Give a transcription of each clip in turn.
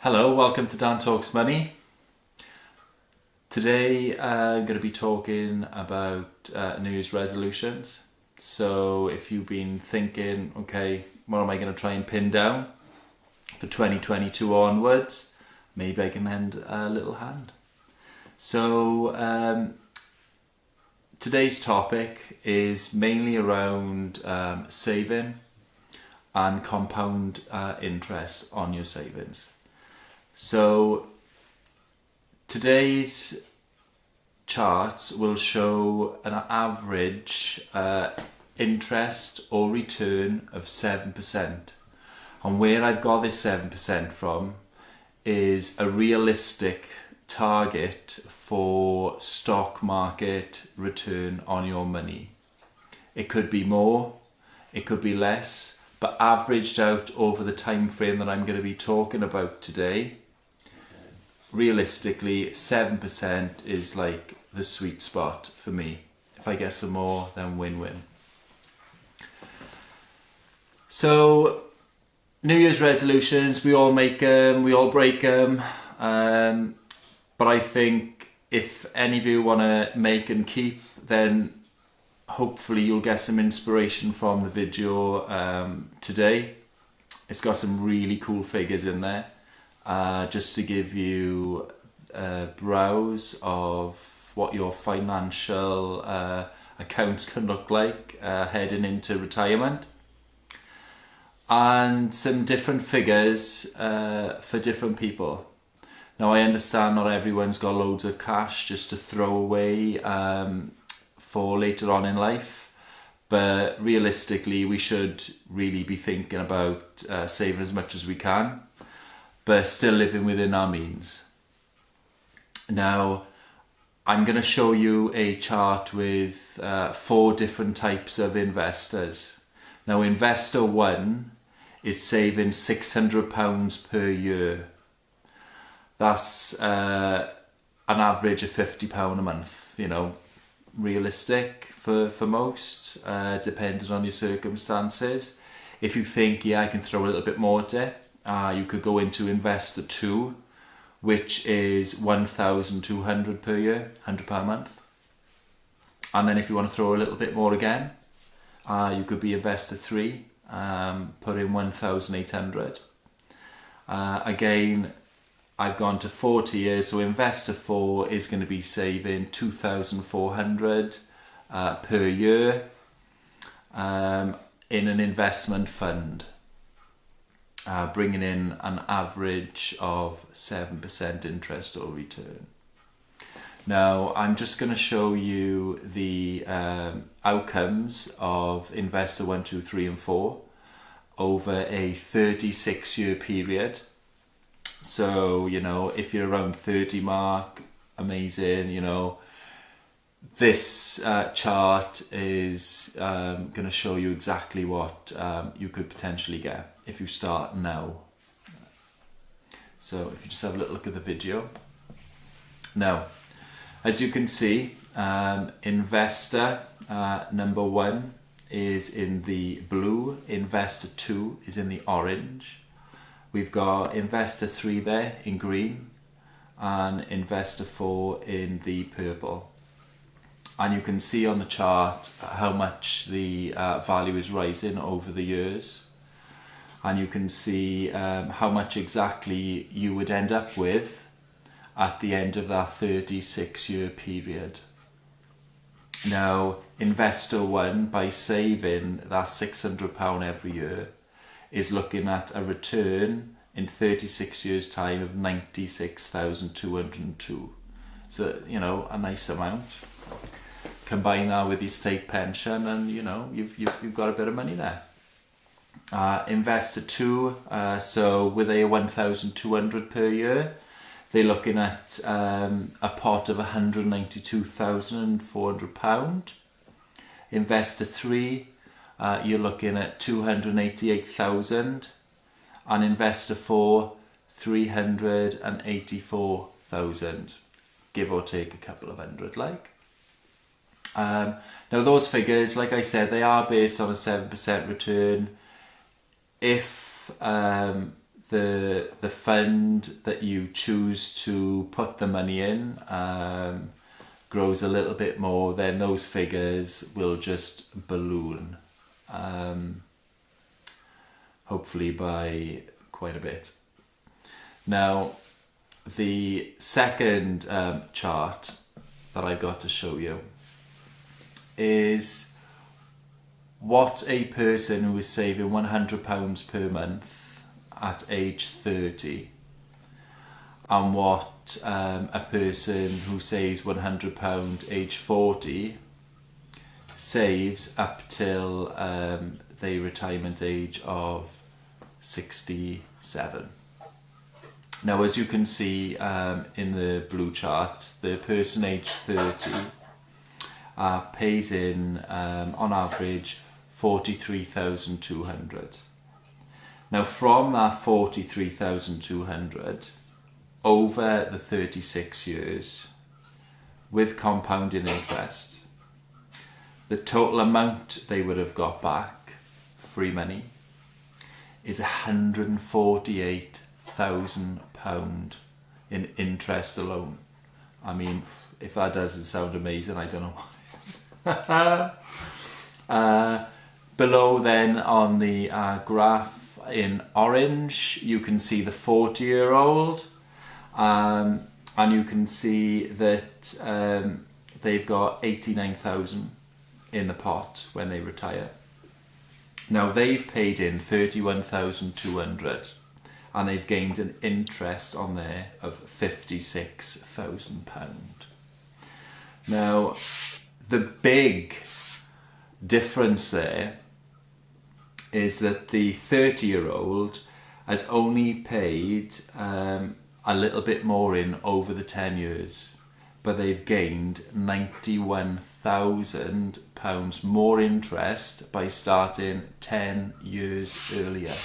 Hello, welcome to Dan Talks Money. Today I'm going to be talking about New Year's resolutions. So if you've been thinking, okay, what am I going to try and pin down for 2022 onwards, maybe I can lend a little hand. So today's topic is mainly around saving and compound interest on your savings. So today's charts will show an average interest or return of 7%. And where I've got this 7% from is a realistic target for stock market return on your money. It could be more, it could be less, but averaged out over the time frame that I'm going to be talking about today, realistically 7% is like the sweet spot for me. If I get some more, then win-win. So New Year's resolutions, we all make them, we all break them, but I think if any of you want to make and keep, then hopefully you'll get some inspiration from the video today. It's got some really cool figures in there. Just to give you a browse of what your financial accounts can look like heading into retirement, and some different figures for different people. Now I understand not everyone's got loads of cash just to throw away for later on in life, but realistically we should really be thinking about saving as much as we can, but still living within our means. Now, I'm going to show you a chart with 4 different types of investors. Now, investor 1 is saving £600 per year. That's an average of £50 a month, you know, realistic for most, depending on your circumstances. If you think, yeah, I can throw a little bit more at it, you could go into investor 2, which is £1,200 per year, £100 a month. And then if you want to throw a little bit more again, you could be investor 3, put in £1,800. Again, I've gone to 40 years, so investor 4 is going to be saving £2,400 per year in an investment fund. Bringing in an average of 7% interest or return. Now, I'm just going to show you the outcomes of investor 1, 2, 3 and 4 over a 36-year period. So, you know, if you're around 30 mark, amazing, you know. This chart is going to show you exactly what you could potentially get if you start now. So if you just have a little look at the video. Now, as you can see, investor number 1 is in the blue, investor 2 is in the orange. We've got investor 3 there in green and investor 4 in the purple. And you can see on the chart how much the value is rising over the years. And you can see how much exactly you would end up with at the end of that 36-year period. Now, investor 1, by saving that £600 every year, is looking at a return in 36 years time of 96,202. So, you know, a nice amount. Combine that with your state pension and, you know, you've got a bit of money there. Investor 2, so with a 1,200 per year, they're looking at a pot of £192,400. Investor 3, you're looking at 288,000, and investor 4, 384,000, give or take a couple of hundred, like. Now those figures, like I said, they are based on a 7% return. If the fund that you choose to put the money in grows a little bit more, then those figures will just balloon, hopefully by quite a bit. Now, the second chart that I've got to show you is what a person who is saving £100 per month at age 30 and what a person who saves £100 age 40 saves up till the retirement age of 67. Now, as you can see in the blue chart, the person age 30 pays in on average 43,200. Now, from that 43,200 over the 36 years with compounding interest, the total amount they would have got back, free money, is £148,000 in interest alone. I mean, if that doesn't sound amazing, I don't know what is. Below then on the graph in orange, you can see the 40-year-old, and you can see that they've got 89,000 in the pot when they retire. Now, they've paid in 31,200 and they've gained an interest on there of £56,000. Now, the big difference there is that the 30-year-old has only paid a little bit more in over the 10 years, but they've gained £91,000 more interest by starting 10 years earlier.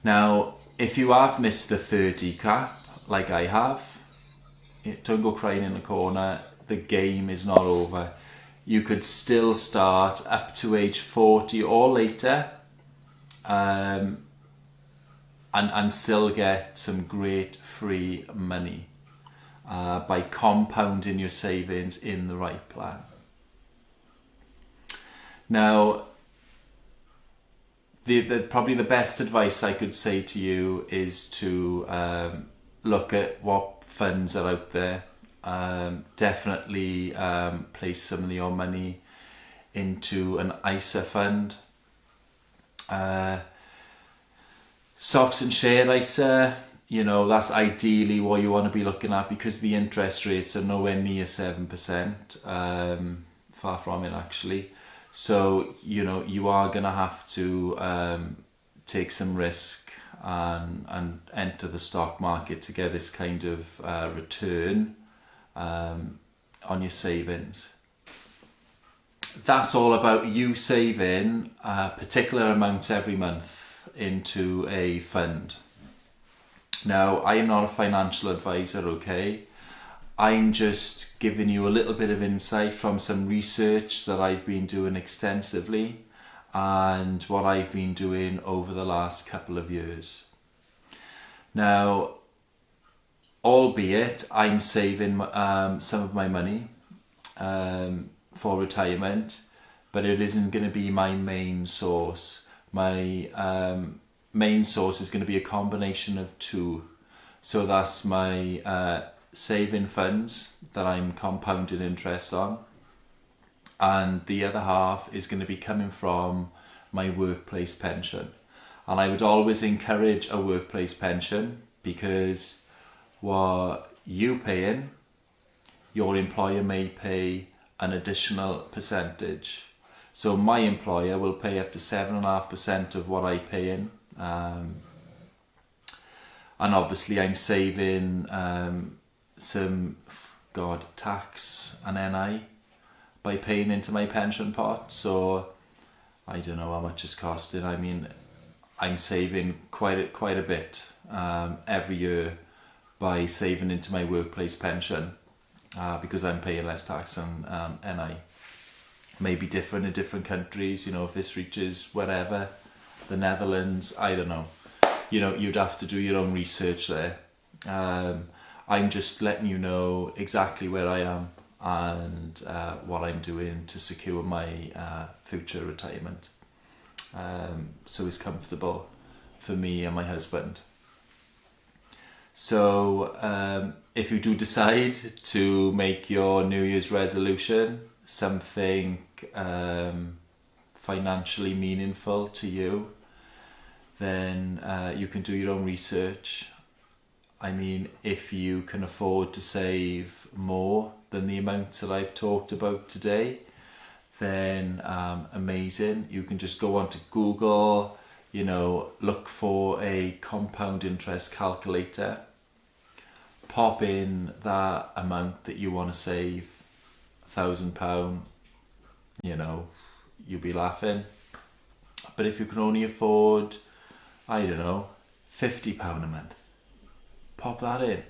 Now, if you have missed the 30 cap, like I have, don't go crying in the corner. The game is not over. You could still start up to age 40 or later, and still get some great free money by compounding your savings in the right plan. Now, probably the best advice I could say to you is to look at what funds are out there. Definitely place some of your money into an ISA fund. Stocks and share ISA, you know, that's ideally what you want to be looking at, because the interest rates are nowhere near 7%, far from it actually. So, you know, you are going to have to take some risk and enter the stock market to get this kind of return on your savings. That's all about you saving a particular amount every month into a fund. Now, I am not a financial advisor, okay? I'm just giving you a little bit of insight from some research that I've been doing extensively and what I've been doing over the last couple of years. Now, albeit I'm saving some of my money for retirement, but it isn't going to be my main source. My main source is going to be a combination of two. So that's my saving funds that I'm compounding interest on, and the other half is going to be coming from my workplace pension. And I would always encourage a workplace pension, because what you pay in, your employer may pay an additional percentage. So my employer will pay up to 7.5% of what I pay in, and obviously I'm saving some tax and NI by paying into my pension pot. So I don't know how much it's costing. I mean, I'm saving quite a bit every year by saving into my workplace pension, because I'm paying less tax and NI. May be different in different countries, you know, if this reaches whatever the Netherlands, I don't know. You know, you'd have to do your own research there. I'm just letting you know exactly where I am and what I'm doing to secure my future retirement. So it's comfortable for me and my husband. So if you do decide to make your New Year's resolution something financially meaningful to you, then you can do your own research. I mean, if you can afford to save more than the amounts that I've talked about today, then amazing. You can just go onto Google, you know, look for a compound interest calculator, pop in that amount that you want to save, £1,000, you know, you'll be laughing. But if you can only afford, I don't know, £50 a month, pop that in.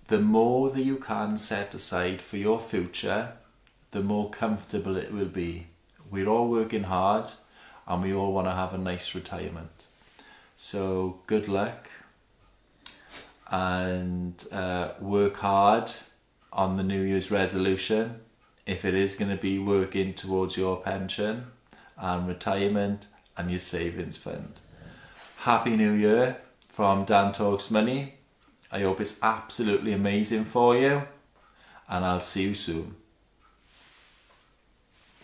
The more that you can set aside for your future, the more comfortable it will be. We're all working hard and we all want to have a nice retirement. So good luck, and work hard on the New Year's resolution if it is going to be working towards your pension and retirement and your savings fund. Happy New Year from Dan Talks Money. I hope it's absolutely amazing for you, and I'll see you soon.